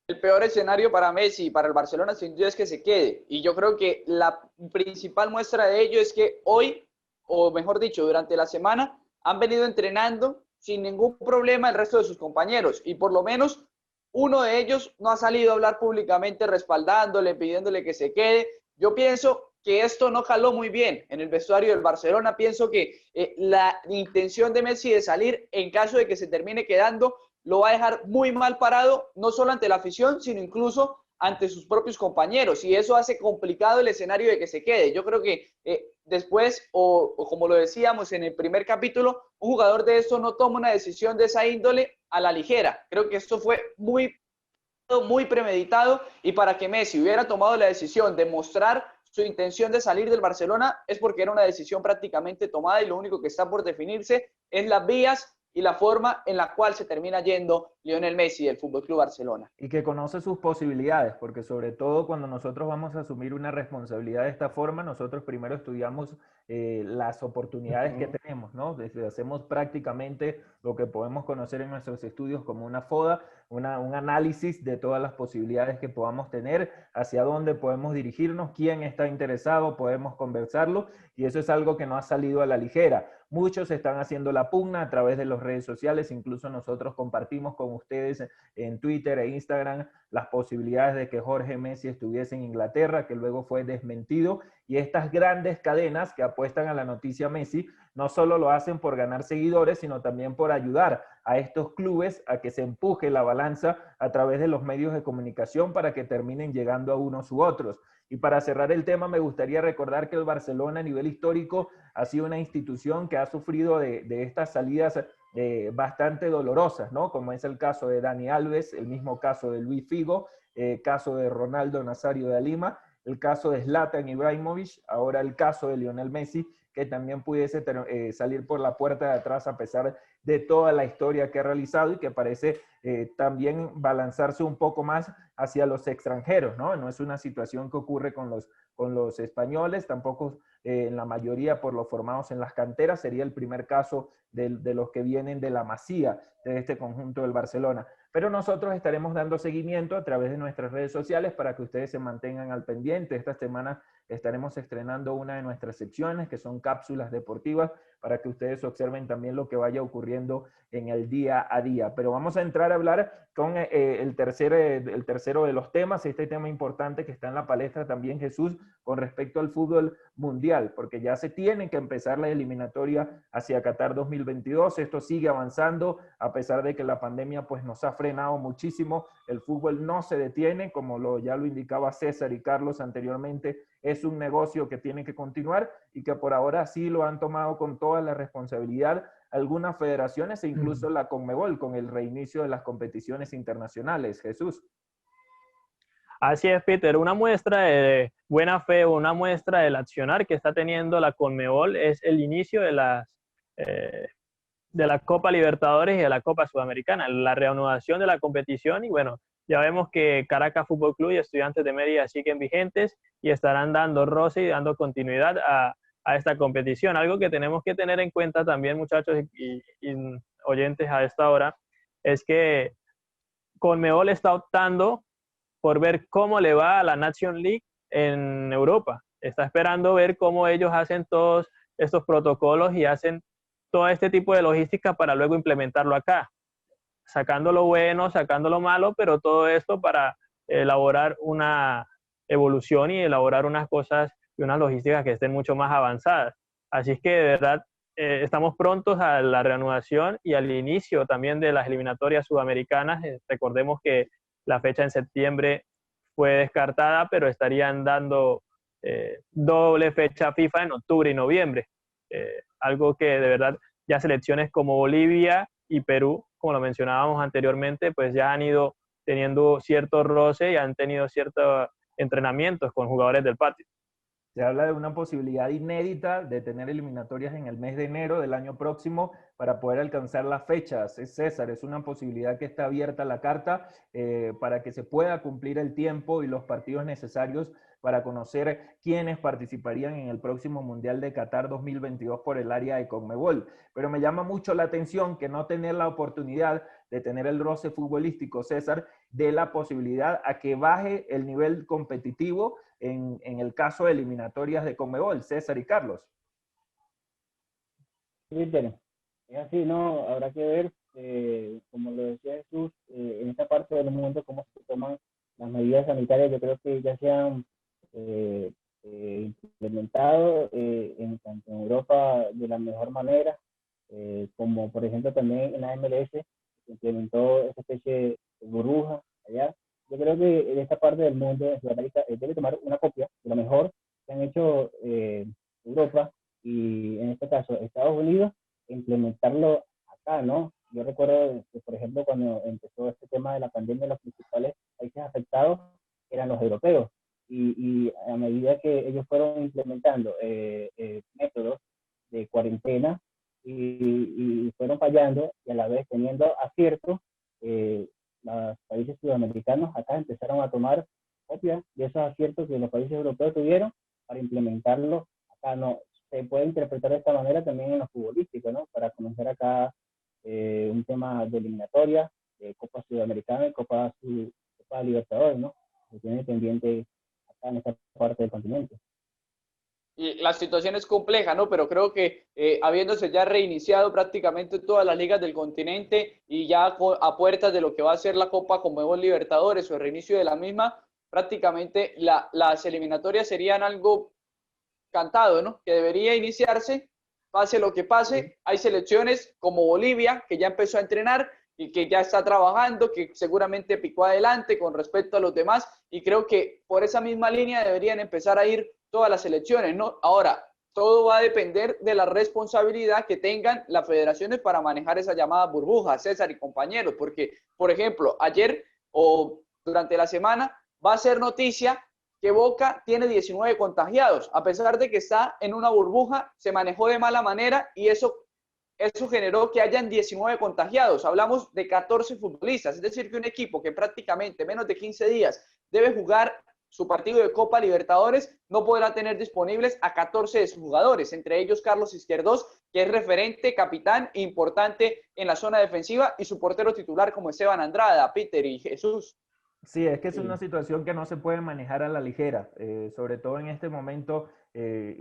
El peor escenario para Messi y para el Barcelona sin duda es que se quede, y yo creo que la principal muestra de ello es que hoy, o mejor dicho, durante la semana, han venido entrenando sin ningún problema el resto de sus compañeros, y por lo menos uno de ellos no ha salido a hablar públicamente respaldándole, pidiéndole que se quede. Yo pienso que esto no jaló muy bien en el vestuario del Barcelona. Pienso que la intención de Messi de salir, en caso de que se termine quedando, lo va a dejar muy mal parado, no solo ante la afición, sino incluso ante sus propios compañeros, y eso hace complicado el escenario de que se quede. Yo creo que después, o como lo decíamos en el primer capítulo, un jugador de esto no toma una decisión de esa índole a la ligera. Creo que esto fue muy premeditado, y para que Messi hubiera tomado la decisión de mostrar su intención de salir del Barcelona es porque era una decisión prácticamente tomada, y lo único que está por definirse es las vías y la forma en la cual se termina yendo Lionel Messi del FC Barcelona. Y que conoce sus posibilidades, porque sobre todo cuando nosotros vamos a asumir una responsabilidad de esta forma, nosotros primero estudiamos las oportunidades que tenemos, ¿no? Hacemos prácticamente lo que podemos conocer en nuestros estudios como una FODA, un análisis de todas las posibilidades que podamos tener, hacia dónde podemos dirigirnos, quién está interesado, podemos conversarlo, y eso es algo que no ha salido a la ligera. Muchos están haciendo la pugna a través de las redes sociales, incluso nosotros compartimos con ustedes en Twitter e Instagram las posibilidades de que Jorge Messi estuviese en Inglaterra, que luego fue desmentido, y estas grandes cadenas que apuestan a la noticia Messi no solo lo hacen por ganar seguidores, sino también por ayudar a estos clubes a que se empuje la balanza a través de los medios de comunicación para que terminen llegando a unos u otros. Y para cerrar el tema, me gustaría recordar que el Barcelona a nivel histórico ha sido una institución que ha sufrido de estas salidas bastante dolorosas, ¿no? Como es el caso de Dani Alves, el mismo caso de Luis Figo, caso de Ronaldo Nazario de Lima, el caso de Zlatan Ibrahimovic, ahora el caso de Lionel Messi, que también pudiese salir por la puerta de atrás a pesar de toda la historia que ha realizado, y que parece también balanzarse un poco más hacia los extranjeros, ¿no? No es una situación que ocurre con los españoles, tampoco en la mayoría por los formados en las canteras. Sería el primer caso de los que vienen de la Masía, de este conjunto del Barcelona. Pero nosotros estaremos dando seguimiento a través de nuestras redes sociales para que ustedes se mantengan al pendiente. Esta semana estaremos estrenando una de nuestras secciones, que son cápsulas deportivas, para que ustedes observen también lo que vaya ocurriendo en el día a día. Pero vamos a entrar a hablar con el tercero de los temas, este tema importante que está en la palestra también, Jesús, con respecto al fútbol mundial, porque ya se tiene que empezar la eliminatoria hacia Qatar 2022. Esto sigue avanzando, a pesar de que la pandemia pues nos ha frenado muchísimo. El fútbol no se detiene, como ya lo indicaba César y Carlos anteriormente. Es un negocio que tiene que continuar, y que por ahora sí lo han tomado con toda la responsabilidad algunas federaciones e incluso la Conmebol con el reinicio de las competiciones internacionales. Jesús. Así es, Peter. Una muestra de buena fe, una muestra del accionar que está teniendo la Conmebol es el inicio de de la Copa Libertadores y de la Copa Sudamericana, la reanudación de la competición. Y bueno, ya vemos que Caracas Fútbol Club y Estudiantes de Mérida siguen vigentes y estarán dando roce y dando continuidad a esta competición. Algo que tenemos que tener en cuenta también, muchachos y oyentes a esta hora, es que Conmebol está optando por ver cómo le va a la Nation League en Europa. Está esperando ver cómo ellos hacen todos estos protocolos y hacen todo este tipo de logística para luego implementarlo acá, sacando lo bueno, sacando lo malo, pero todo esto para elaborar una evolución y elaborar unas cosas y unas logísticas que estén mucho más avanzadas. Así es que de verdad estamos prontos a la reanudación y al inicio también de las eliminatorias sudamericanas. Recordemos que la fecha en septiembre fue descartada, pero estarían dando doble fecha FIFA en octubre y noviembre. Algo que de verdad ya selecciones como Bolivia y Perú, como lo mencionábamos anteriormente, pues ya han ido teniendo cierto roce y han tenido ciertos entrenamientos con jugadores del patio. Se habla de una posibilidad inédita de tener eliminatorias en el mes de enero del año próximo para poder alcanzar las fechas. César, es una posibilidad que está abierta la carta para que se pueda cumplir el tiempo y los partidos necesarios para conocer quiénes participarían en el próximo Mundial de Qatar 2022 por el área de Conmebol. Pero me llama mucho la atención que no tener la oportunidad de tener el roce futbolístico, César, de la posibilidad a que baje el nivel competitivo en el caso de eliminatorias de Conmebol. César y Carlos. Sí, pero es así, ¿no? Habrá que ver, como lo decía Jesús, en esta parte del mundo, cómo se toman las medidas sanitarias. Yo creo que ya se han implementado tanto en Europa de la mejor manera, como por ejemplo también en la MLS se implementó esa especie de burbuja allá. Yo creo que en esta parte del mundo, en Sudamérica, debe tomar una copia de lo mejor que han hecho Europa y en este caso Estados Unidos, implementarlo acá, ¿no? Yo recuerdo que, por ejemplo, cuando empezó este tema de la pandemia, los principales países afectados eran los europeos. Y a medida que ellos fueron implementando métodos de cuarentena y fueron fallando y a la vez teniendo aciertos, los países sudamericanos acá empezaron a tomar copia de esos aciertos que los países europeos tuvieron para implementarlo acá. No, se puede interpretar de esta manera también en lo futbolístico, ¿no? Para conocer acá un tema de eliminatoria, Copa Sudamericana y Copa Libertadores, ¿no? Se tiene pendiente acá en esta parte del continente. Y la situación es compleja, ¿no? Pero creo que habiéndose ya reiniciado prácticamente todas las ligas del continente y ya a puertas de lo que va a ser la Copa Conmebol Libertadores o el reinicio de la misma, prácticamente las eliminatorias serían algo cantado, ¿no? Que debería iniciarse, pase lo que pase. Hay selecciones como Bolivia, que ya empezó a entrenar y que ya está trabajando, que seguramente picó adelante con respecto a los demás, y creo que por esa misma línea deberían empezar a ir todas las selecciones, ¿no? Ahora, todo va a depender de la responsabilidad que tengan las federaciones para manejar esa llamada burbuja, César y compañeros, porque, por ejemplo, ayer o durante la semana va a ser noticia que Boca tiene 19 contagiados, a pesar de que está en una burbuja, se manejó de mala manera y eso generó que hayan 19 contagiados. Hablamos de 14 futbolistas, es decir, que un equipo que prácticamente menos de 15 días debe jugar su partido de Copa Libertadores no podrá tener disponibles a 14 de sus jugadores, entre ellos Carlos Izquierdos, que es referente, capitán e importante en la zona defensiva, y su portero titular como Esteban Andrada, Peter y Jesús. Sí, es que es una situación que no se puede manejar a la ligera, sobre todo en este momento.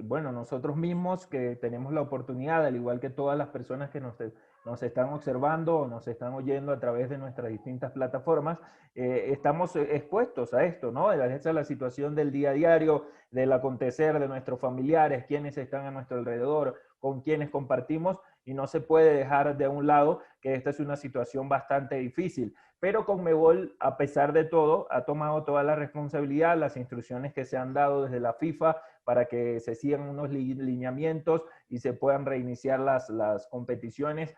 Bueno, nosotros mismos que tenemos la oportunidad, al igual que todas las personas que nos están observando o nos están oyendo a través de nuestras distintas plataformas, estamos expuestos a esto, ¿no? Esa es la situación del día a diario, del acontecer de nuestros familiares, quienes están a nuestro alrededor, con quienes compartimos, y no se puede dejar de un lado que esta es una situación bastante difícil. Pero Conmebol, a pesar de todo, ha tomado toda la responsabilidad, las instrucciones que se han dado desde la FIFA para que se sigan unos lineamientos y se puedan reiniciar las competiciones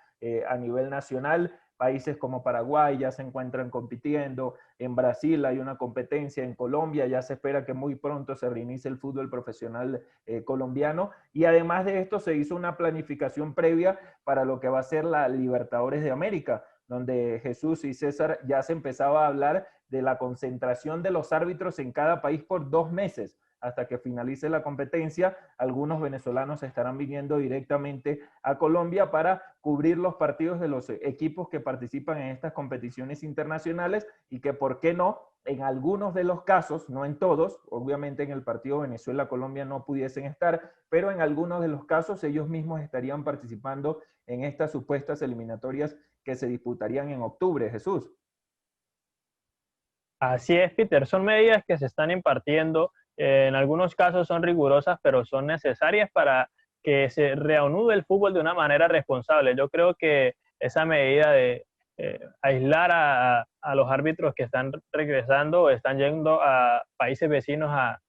a nivel nacional países como Paraguay ya se encuentran compitiendo, en Brasil hay una competencia, en Colombia ya se espera que muy pronto se reinicie el fútbol profesional colombiano, y además de esto se hizo una planificación previa para lo que va a ser la Libertadores de América, donde Jesús y César ya se empezaba a hablar de la concentración de los árbitros en cada país por 2 meses. Hasta que finalice la competencia, algunos venezolanos estarán viniendo directamente a Colombia para cubrir los partidos de los equipos que participan en estas competiciones internacionales y que, ¿por qué no?, en algunos de los casos, no en todos, obviamente en el partido Venezuela-Colombia no pudiesen estar, pero en algunos de los casos ellos mismos estarían participando en estas supuestas eliminatorias que se disputarían en octubre. Jesús. Así es, Peter. Son medidas que se están impartiendo. En algunos casos son rigurosas, pero son necesarias para que se reanude el fútbol de una manera responsable. Yo creo que esa medida de aislar a los árbitros que están regresando o están yendo a países vecinos a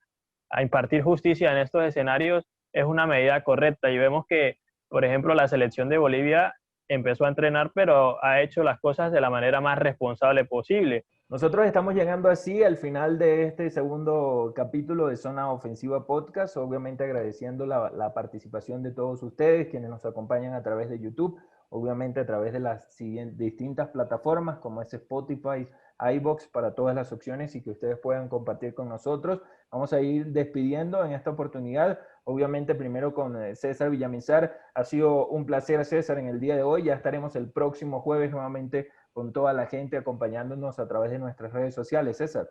impartir justicia en estos escenarios es una medida correcta. Y vemos que, por ejemplo, la selección de Bolivia empezó a entrenar, pero ha hecho las cosas de la manera más responsable posible. Nosotros estamos llegando así al final de este segundo capítulo de Zona Ofensiva Podcast, obviamente agradeciendo la participación de todos ustedes, quienes nos acompañan a través de YouTube, obviamente a través de las distintas plataformas como es Spotify, iVoox, para todas las opciones y que ustedes puedan compartir con nosotros. Vamos a ir despidiendo en esta oportunidad, obviamente primero con César Villamizar. Ha sido un placer, César, en el día de hoy. Ya estaremos el próximo jueves nuevamente con toda la gente acompañándonos a través de nuestras redes sociales. César.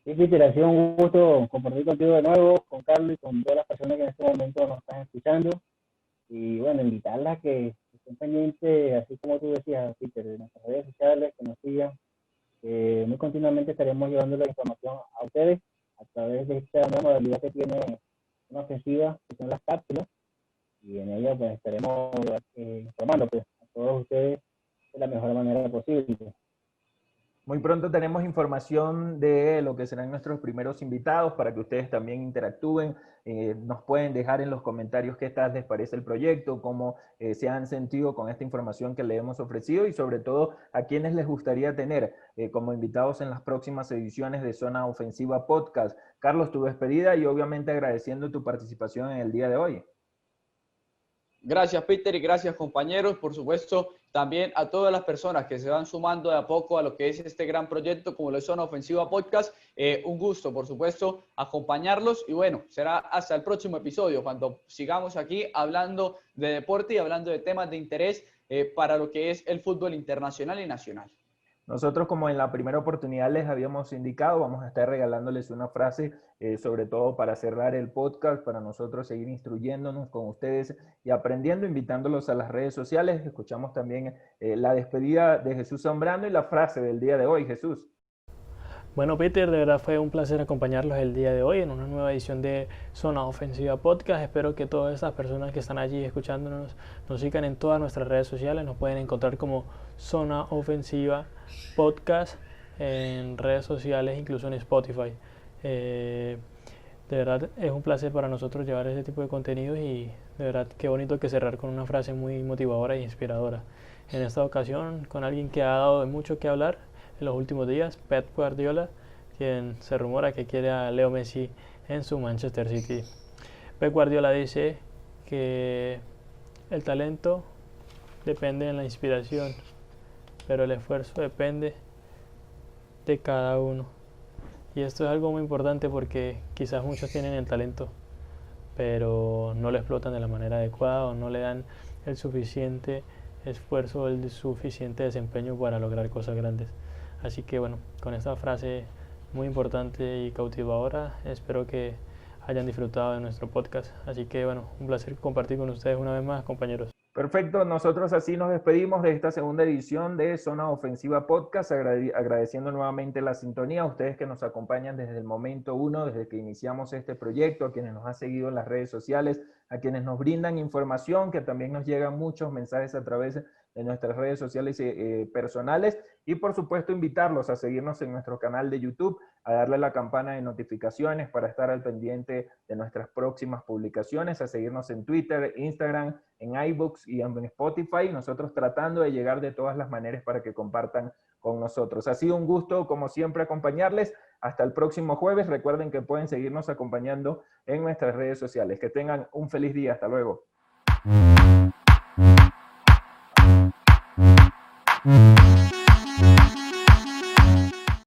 Sí, Peter, ha sido un gusto compartir contigo de nuevo, con Carlos y con todas las personas que en este momento nos están escuchando. Y bueno, invitarlas a que estén pendientes, así como tú decías, Peter, de nuestras redes sociales, que nos sigan. Muy continuamente estaremos llevando la información a ustedes a través de esta nueva modalidad que tiene una ofensiva, que son las cápsulas, y en ella pues estaremos informando pues, a todos ustedes de la mejor manera posible. Muy pronto tenemos información de lo que serán nuestros primeros invitados para que ustedes también interactúen. Nos pueden dejar en los comentarios qué tal les parece el proyecto, cómo se han sentido con esta información que le hemos ofrecido y sobre todo a quienes les gustaría tener como invitados en las próximas ediciones de Zona Ofensiva Podcast. Carlos, tu despedida y obviamente agradeciendo tu participación en el día de hoy. Gracias, Peter, y gracias, compañeros. Por supuesto, también a todas las personas que se van sumando de a poco a lo que es este gran proyecto como lo es Zona Ofensiva Podcast. Un gusto, por supuesto, acompañarlos. Y bueno, será hasta el próximo episodio, cuando sigamos aquí hablando de deporte y hablando de temas de interés para lo que es el fútbol internacional y nacional. Nosotros, como en la primera oportunidad les habíamos indicado, vamos a estar regalándoles una frase, sobre todo para cerrar el podcast, para nosotros seguir instruyéndonos con ustedes y aprendiendo, invitándolos a las redes sociales. Escuchamos también la despedida de Jesús Zambrano y la frase del día de hoy. Jesús. Bueno, Peter, de verdad fue un placer acompañarlos el día de hoy en una nueva edición de Zona Ofensiva Podcast. Espero que todas estas personas que están allí escuchándonos nos sigan en todas nuestras redes sociales. Nos pueden encontrar como Zona Ofensiva Podcast en redes sociales, incluso en Spotify. De verdad es un placer para nosotros llevar ese tipo de contenidos y de verdad qué bonito que cerrar con una frase muy motivadora e inspiradora. En esta ocasión con alguien que ha dado de mucho que hablar en los últimos días, Pep Guardiola, quien se rumora que quiere a Leo Messi en su Manchester City. Pep Guardiola dice que el talento depende de la inspiración, pero el esfuerzo depende de cada uno. Y esto es algo muy importante porque quizás muchos tienen el talento, pero no lo explotan de la manera adecuada o no le dan el suficiente esfuerzo o el suficiente desempeño para lograr cosas grandes. Así que bueno, con esta frase muy importante y cautivadora, espero que hayan disfrutado de nuestro podcast. Así que bueno, un placer compartir con ustedes una vez más, compañeros. Perfecto, nosotros así nos despedimos de esta segunda edición de Zona Ofensiva Podcast, agradeciendo nuevamente la sintonía a ustedes que nos acompañan desde el momento uno, desde que iniciamos este proyecto, a quienes nos han seguido en las redes sociales, a quienes nos brindan información, que también nos llegan muchos mensajes a través de en nuestras redes sociales personales y por supuesto invitarlos a seguirnos en nuestro canal de YouTube, a darle a la campana de notificaciones para estar al pendiente de nuestras próximas publicaciones, a seguirnos en Twitter, Instagram, en iBooks y en Spotify, nosotros tratando de llegar de todas las maneras para que compartan con nosotros. Ha sido un gusto, como siempre, acompañarles. Hasta el próximo jueves. Recuerden que pueden seguirnos acompañando en nuestras redes sociales. Que tengan un feliz día. Hasta luego.